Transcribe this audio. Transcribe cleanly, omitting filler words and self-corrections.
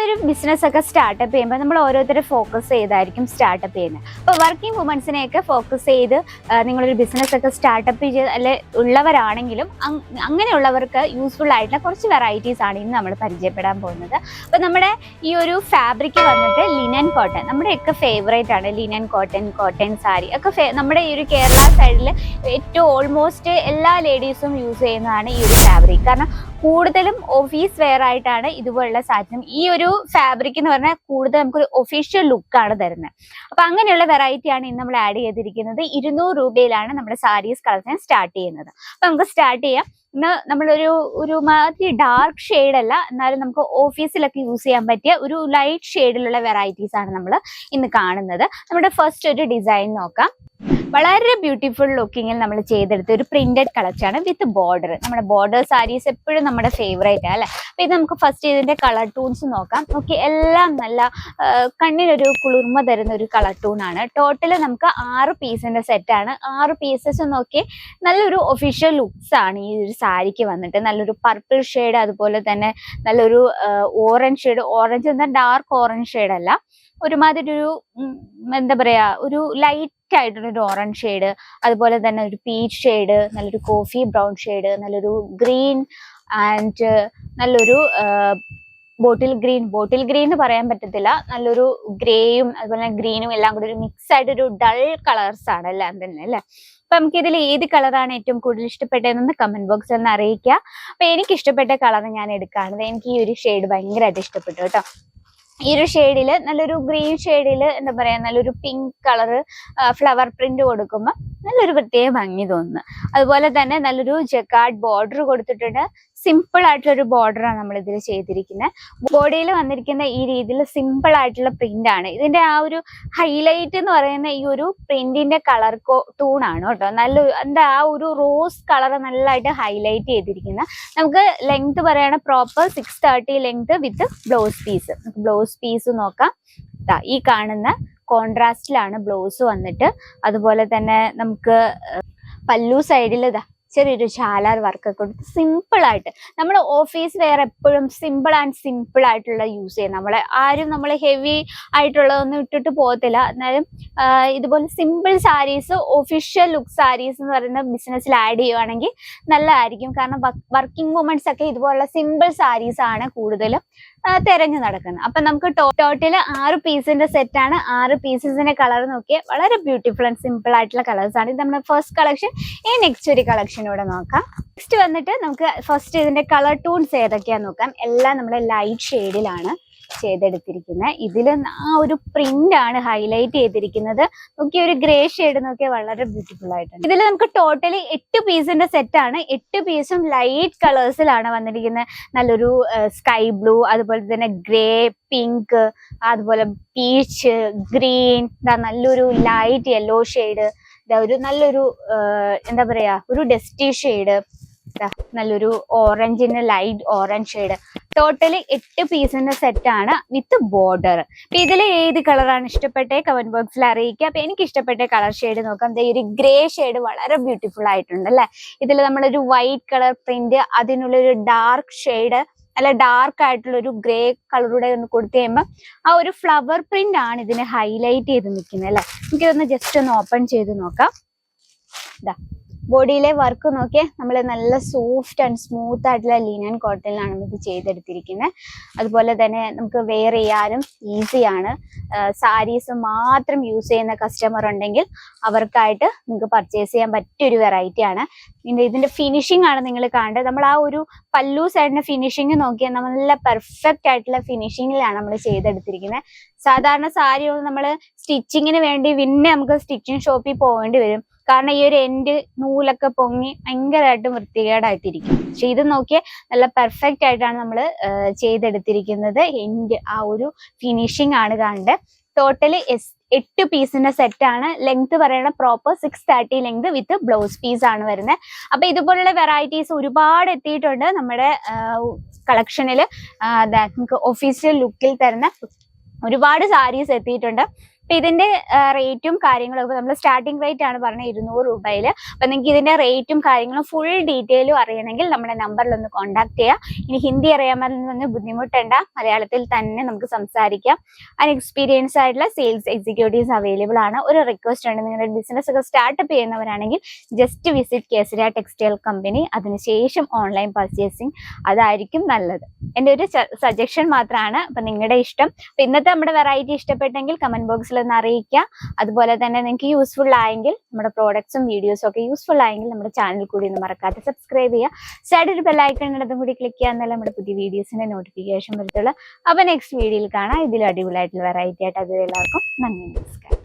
നമ്മളൊരു ബിസിനസ് ഒക്കെ സ്റ്റാർട്ടപ്പ് ചെയ്യുമ്പോൾ നമ്മൾ ഓരോരുത്തരെ ഫോക്കസ് ചെയ്തായിരിക്കും സ്റ്റാർട്ടപ്പ് ചെയ്യുന്നത്. അപ്പോൾ വർക്കിംഗ് വുമൻസിനെയൊക്കെ ഫോക്കസ് ചെയ്ത് നിങ്ങളൊരു ബിസിനസ് ഒക്കെ സ്റ്റാർട്ടപ്പ് ചെയ്ത് അല്ലെ ഉള്ളവരാണെങ്കിലും അങ്ങനെയുള്ളവർക്ക് യൂസ്ഫുൾ ആയിട്ടുള്ള കുറച്ച് വെറൈറ്റീസ് ആണ് ഇന്ന് നമ്മൾ പരിചയപ്പെടാൻ പോകുന്നത്. അപ്പോൾ നമ്മുടെ ഈ ഒരു ഫാബ്രിക് വന്നിട്ട് ലിനൻ കോട്ടൺ, നമ്മുടെയൊക്കെ ഫേവറേറ്റ് ആണ്. ലിനൻ കോട്ടൺ, കോട്ടൺ സാരി ഒക്കെ നമ്മുടെ ഈ ഒരു കേരള സൈഡിൽ ഏറ്റവും ഓൾമോസ്റ്റ് എല്ലാ ലേഡീസും യൂസ് ചെയ്യുന്നതാണ് ഈ ഒരു ഫാബ്രിക്. കാരണം കൂടുതലും ഓഫീസ് വെയർ ആയിട്ടാണ് ഇതുപോലുള്ള സാധനം. ഈ ഒരു ഫാബ്രിക് എന്ന് പറഞ്ഞാൽ കൂടുതൽ നമുക്കൊരു ഒഫീഷ്യൽ ലുക്കാണ് തരുന്നത്. അപ്പൊ അങ്ങനെയുള്ള വെറൈറ്റിയാണ് ഇന്ന് നമ്മൾ ആഡ് ചെയ്തിരിക്കുന്നത്. 200 രൂപയിലാണ് നമ്മുടെ സാരീസ് കളക്ഷൻ സ്റ്റാർട്ട് ചെയ്യുന്നത്. അപ്പൊ നമുക്ക് സ്റ്റാർട്ട് ചെയ്യാം. ഇന്ന് നമ്മളൊരു മാതിരി ഡാർക്ക് ഷെയ്ഡ് അല്ല, എന്നാലും നമുക്ക് ഓഫീസിലൊക്കെ യൂസ് ചെയ്യാൻ പറ്റിയ ഒരു ലൈറ്റ് ഷെയ്ഡിലുള്ള വെറൈറ്റീസ് ആണ് നമ്മൾ ഇന്ന് കാണുന്നത്. നമ്മുടെ ഫസ്റ്റ് ഒരു ഡിസൈൻ നോക്കാം. വളരെ ബ്യൂട്ടിഫുൾ ലുക്കിങ്ങിൽ നമ്മൾ ചെയ്തെടുത്ത ഒരു പ്രിന്റഡ് കളക്ഷനാണ് വിത്ത് ബോർഡർ. നമ്മുടെ ബോർഡർ സാരീസ് എപ്പോഴും നമ്മുടെ ഫേവറേറ്റ് ആണ് അല്ലെ. അപ്പൊ ഇത് നമുക്ക് ഫസ്റ്റ് ഇതിന്റെ കളർ ടൂൺസ് നോക്കാം. ഓക്കെ, എല്ലാം നല്ല കണ്ണിനൊരു കുളിർമ തരുന്ന ഒരു കളർ ടൂൺ ആണ്. ടോട്ടല് നമുക്ക് 6 പീസിന്റെ സെറ്റ് ആണ്. 6 പീസസ് നോക്കി നല്ലൊരു ഒഫീഷ്യൽ ലുക്സ് ആണ് ഈ ഒരു സാരിക്ക് വന്നിട്ട്. നല്ലൊരു പർപ്പിൾ ഷെയ്ഡ്, അതുപോലെ തന്നെ നല്ലൊരു ഓറഞ്ച് ഷെയ്ഡ്. ഓറഞ്ച് എന്നാൽ ഡാർക്ക് ഓറഞ്ച് ഷെയ്ഡ് അല്ല, ഒരുമാതിരി ഒരു എന്താ പറയാ, ഒരു ലൈറ്റ് ആയിട്ടുള്ളൊരു ഓറഞ്ച് ഷെയ്ഡ്, അതുപോലെ തന്നെ ഒരു പീച്ച് ഷെയ്ഡ്, നല്ലൊരു കോഫി ബ്രൗൺ ഷെയ്ഡ്, നല്ലൊരു ഗ്രീൻ ആൻഡ് നല്ലൊരു ബോട്ടിൽ ഗ്രീൻ എന്ന് പറയാൻ പറ്റത്തില്ല, നല്ലൊരു ഗ്രേയും അതുപോലെ ഗ്രീനും എല്ലാം കൂടി ഒരു മിക്സ് ആയിട്ട് ഒരു ഡൾ കളേഴ്സ് ആണ് എല്ലാം തന്നെ അല്ലെ. അപ്പൊ നമുക്ക് ഇതിൽ ഏത് കളറാണ് ഏറ്റവും കൂടുതൽ ഇഷ്ടപ്പെട്ടതെന്ന് കമന്റ് ബോക്സിൽ ഒന്ന് അറിയിക്കുക. അപ്പൊ എനിക്ക് ഇഷ്ടപ്പെട്ട കളർ ഞാൻ എടുക്കുകയാണത്. എനിക്ക് ഈ ഒരു ഷെയ്ഡ് ഭയങ്കരമായിട്ട് ഇഷ്ടപ്പെട്ടു കേട്ടോ. ഈ ഒരു ഷെയ്ഡില് നല്ലൊരു ഗ്രീൻ ഷെയ്ഡില് എന്താ പറയാ, നല്ലൊരു പിങ്ക് കളറ് ഫ്ലവർ പ്രിന്റ് കൊടുക്കുമ്പോൾ നല്ലൊരു പ്രത്യേക ഭംഗി തോന്നുന്നു. അതുപോലെ തന്നെ നല്ലൊരു ജക്കാർഡ് ബോർഡർ കൊടുത്തിട്ടുണ്ട്. സിമ്പിൾ ആയിട്ടുള്ള ഒരു ബോർഡറാണ് നമ്മൾ ഇതിൽ ചെയ്തിരിക്കുന്നത്. ബോഡിയിൽ വന്നിരിക്കുന്ന ഈ രീതിയിൽ സിമ്പിൾ ആയിട്ടുള്ള പ്രിന്റ് ആണ്. ഇതിന്റെ ആ ഒരു ഹൈലൈറ്റ് എന്ന് പറയുന്ന ഈ ഒരു പ്രിന്റിന്റെ കളർ ടൂണാണ് കേട്ടോ. എന്താ ആ ഒരു റോസ് കളർ നല്ലതായിട്ട് ഹൈലൈറ്റ് ചെയ്തിരിക്കുന്ന. നമുക്ക് ലെങ്ത് പറയണ proper 630 length with blouse piece. Blouse piece നോക്കാം. ഈ കാണുന്ന കോൺട്രാസ്റ്റിലാണ് ബ്ലൗസ് വന്നിട്ട്. അതുപോലെ തന്നെ നമുക്ക് പല്ലു സൈഡിൽ ചെറിയൊരു ഷാലാർ വർക്ക് ഒക്കെ കൊടുത്ത് സിമ്പിൾ ആയിട്ട് നമ്മൾ ഓഫീസ് വെയർ എപ്പോഴും സിമ്പിൾ ആയിട്ടുള്ള യൂസ് ചെയ്യും. നമ്മൾ ഹെവി ആയിട്ടുള്ളതൊന്നും ഇട്ടിട്ട് പോകത്തില്ല. എന്നാലും ഇതുപോലെ simple saris, official look saris എന്ന് പറയുന്ന ബിസിനസ്സിൽ ആഡ് ചെയ്യുവാണെങ്കിൽ നല്ലതായിരിക്കും. കാരണം വർക്കിംഗ് വുമൻസ് ഒക്കെ ഇതുപോലുള്ള സിമ്പിൾ സാരീസ് ആണ് കൂടുതലും തിരഞ്ഞു നടക്കുന്നത്. അപ്പൊ നമുക്ക് ടോട്ടല് 6 പീസിന്റെ സെറ്റ് ആണ്. 6 പീസസിന്റെ കളർ നോക്കിയാൽ വളരെ ബ്യൂട്ടിഫുൾ ആൻഡ് സിമ്പിൾ ആയിട്ടുള്ള കളേഴ്സ് ആണ്. ഇത് നമ്മുടെ ഫസ്റ്റ് കളക്ഷൻ. ഇനി നെക്സ്റ്റ് ഒരു കളക്ഷനൂടെ നോക്കാം. നെക്സ്റ്റ് വന്നിട്ട് നമുക്ക് ഫസ്റ്റ് ഇതിന്റെ കളർ ടൂൺസ് ഏതൊക്കെയാന്ന് നോക്കാം. എല്ലാം നമ്മുടെ ലൈറ്റ് ഷെയ്ഡിലാണ് ചെയ്തെടുത്തിരിക്കുന്നത്. ഇതിൽ ആ ഒരു പ്രിന്റ് ആണ് ഹൈലൈറ്റ് ചെയ്തിരിക്കുന്നത്. നോക്കിയ ഒരു ഗ്രേ ഷെയ്ഡ് നോക്കിയാൽ വളരെ ബ്യൂട്ടിഫുൾ ആയിട്ടുണ്ട്. ഇതിൽ നമുക്ക് ടോട്ടലി 8 പീസിന്റെ സെറ്റ് ആണ്. 8 പീസും ലൈറ്റ് കളേഴ്സിലാണ് വന്നിരിക്കുന്നത്. നല്ലൊരു സ്കൈ ബ്ലൂ, അതുപോലെ തന്നെ ഗ്രേ, പിങ്ക്, അതുപോലെ പീച്ച്, ഗ്രീൻ, നല്ലൊരു ലൈറ്റ് യെല്ലോ ഷെയ്ഡ്, ഒരു നല്ലൊരു എന്താ പറയാ, ഒരു ഡസ്റ്റി ഷെയ്ഡ്, നല്ലൊരു ഓറഞ്ചിന് ലൈറ്റ് ഓറഞ്ച് ഷെയ്ഡ്. ടോട്ടലി 8 പീസിന്റെ സെറ്റ് ആണ് വിത്ത് ബോർഡർ. അപ്പൊ ഇതിൽ ഏത് കളറാണ് ഇഷ്ടപ്പെട്ടേ കമന്റ് ബോക്സിൽ അറിയിക്കുക. അപ്പൊ എനിക്ക് ഇഷ്ടപ്പെട്ട കളർ ഷെയ്ഡ് നോക്കാം. ഈ ഒരു ഗ്രേ ഷെയ്ഡ് വളരെ ബ്യൂട്ടിഫുൾ ആയിട്ടുണ്ട് അല്ലെ. ഇതിൽ നമ്മളൊരു വൈറ്റ് കളർ പ്രിന്റ്, അതിനുള്ളൊരു ഡാർക്ക് ഷെയ്ഡ്, അല്ല ഡാർക്ക് ആയിട്ടുള്ള ഒരു ഗ്രേ കളറൂടെ ഒന്ന് കൊടുത്തു കഴിയുമ്പോൾ ആ ഒരു ഫ്ലവർ പ്രിന്റ് ആണ് ഇതിനെ ഹൈലൈറ്റ് ചെയ്ത് നിൽക്കുന്നത് അല്ലെ. നമുക്കിതൊന്ന് ജസ്റ്റ് ഒന്ന് ഓപ്പൺ ചെയ്ത് നോക്കാം. ബോഡിയിലെ വർക്ക് നോക്കിയാൽ നമ്മൾ നല്ല സോഫ്റ്റ് ആൻഡ് സ്മൂത്ത് ആയിട്ടുള്ള ലിനൻ കോട്ടണിലാണ് ഇത് ചെയ്തെടുത്തിരിക്കുന്നത്. അതുപോലെ തന്നെ നമുക്ക് വെയർ ചെയ്യാനും ഈസിയാണ്. സാരീസ് മാത്രം യൂസ് ചെയ്യുന്ന കസ്റ്റമർ ഉണ്ടെങ്കിൽ അവർക്കായിട്ട് നിങ്ങൾക്ക് പർച്ചേസ് ചെയ്യാൻ പറ്റിയൊരു വെറൈറ്റി ആണ്. ഇതിന്റെ ഫിനിഷിംഗ് ആണ് നിങ്ങൾ കാണേണ്ടത്. നമ്മൾ ആ ഒരു പല്ലു സൈഡിന്റെ ഫിനിഷിംഗ് നോക്കിയാൽ നല്ല പെർഫെക്റ്റ് ആയിട്ടുള്ള ഫിനിഷിങ്ങിലാണ് നമ്മൾ ചെയ്തെടുത്തിരിക്കുന്നത്. സാധാരണ സാരി നമ്മൾ സ്റ്റിച്ചിങ്ങിന് വേണ്ടി പിന്നെ നമുക്ക് സ്റ്റിച്ചിങ് ഷോപ്പിൽ പോകേണ്ടി വരും. കാരണം ഈ ഒരു എൻഡ് നൂലൊക്കെ പൊങ്ങി ഭയങ്കരമായിട്ട് വൃത്തികേടായിട്ടിരിക്കും. പക്ഷെ ഇത് നോക്കിയാൽ നല്ല പെർഫെക്റ്റ് ആയിട്ടാണ് നമ്മൾ ചെയ്തെടുത്തിരിക്കുന്നത്. എൻഡ് ആ ഒരു ഫിനിഷിംഗ് ആണ് കാണേണ്ടത്. ടോട്ടലി 8 പീസിന്റെ സെറ്റ് ആണ്. ലെങ്ത് പറയണ proper 630 length with blouse piece ആണ് വരുന്നത്. അപ്പൊ ഇതുപോലുള്ള വെറൈറ്റീസ് ഒരുപാട് എത്തിയിട്ടുണ്ട് നമ്മുടെ കളക്ഷനിൽ. നമുക്ക് ഒഫീഷ്യൽ ലുക്കിൽ തരുന്ന ഒരുപാട് സാരീസ് എത്തിയിട്ടുണ്ട്. അപ്പൊ ഇതിന്റെ റേറ്റും കാര്യങ്ങളും ഇപ്പൊ നമ്മൾ സ്റ്റാർട്ടിംഗ് റേറ്റ് ആണ് പറഞ്ഞത് 200 രൂപയിൽ. അപ്പൊ നിങ്ങൾക്ക് ഇതിന്റെ റേറ്റും കാര്യങ്ങളും ഫുൾ ഡീറ്റെയിലും അറിയണമെങ്കിൽ നമ്മുടെ നമ്പറിൽ ഒന്ന് കോൺടാക്ട് ചെയ്യുക. ഇനി ഹിന്ദി അറിയാമെന്ന് ബുദ്ധിമുട്ടേണ്ട, മലയാളത്തിൽ തന്നെ നമുക്ക് സംസാരിക്കാം. അതിന് എക്സ്പീരിയൻസ് ആയിട്ടുള്ള സെയിൽസ് എക്സിക്യൂട്ടീവ്സ് അവൈലബിൾ ആണ്. ഒരു റിക്വസ്റ്റ് ഉണ്ട്, നിങ്ങളുടെ ബിസിനസ് ഒക്കെ സ്റ്റാർട്ടപ്പ് ചെയ്യുന്നവരാണെങ്കിൽ just visit Kesariya textile company, അതിനുശേഷം ഓൺലൈൻ പർച്ചേസിങ്, അതായിരിക്കും നല്ലത്. എൻ്റെ ഒരു സജഷൻ മാത്രമാണ്. അപ്പൊ നിങ്ങളുടെ ഇഷ്ടം. അപ്പൊ ഇന്നത്തെ നമ്മുടെ വെറൈറ്റി ഇഷ്ടപ്പെട്ടെങ്കിൽ കമന്റ് ബോക്സിൽ ഒന്ന് അറിയിക്കുക. അതുപോലെ തന്നെ നിങ്ങൾക്ക് യൂസ്ഫുൾ ആയെങ്കിൽ, നമ്മുടെ പ്രോഡക്ട്സും വീഡിയോസും ഒക്കെ യൂസ്ഫുൾ ആയെങ്കിൽ നമ്മുടെ ചാനൽ കൂടി ഒന്ന് മറക്കാതെ സബ്സ്ക്രൈബ് ചെയ്യുക. സൈഡിൽ ഒരു ബെല്ലൈക്കൺ അതും കൂടി ക്ലിക്ക് ചെയ്യാൻ എന്നാലും നമ്മുടെ പുതിയ വീഡിയോസിന്റെ നോട്ടിഫിക്കേഷൻ വരത്തുള്ളൂ. അപ്പൊ നെക്സ്റ്റ് വീഡിയോയിൽ കാണാം ഇതിൽ അടിപൊളിയായിട്ടുള്ള വെറൈറ്റി ആയിട്ട്. അത് എല്ലാവർക്കും നന്ദി, നമസ്കാരം.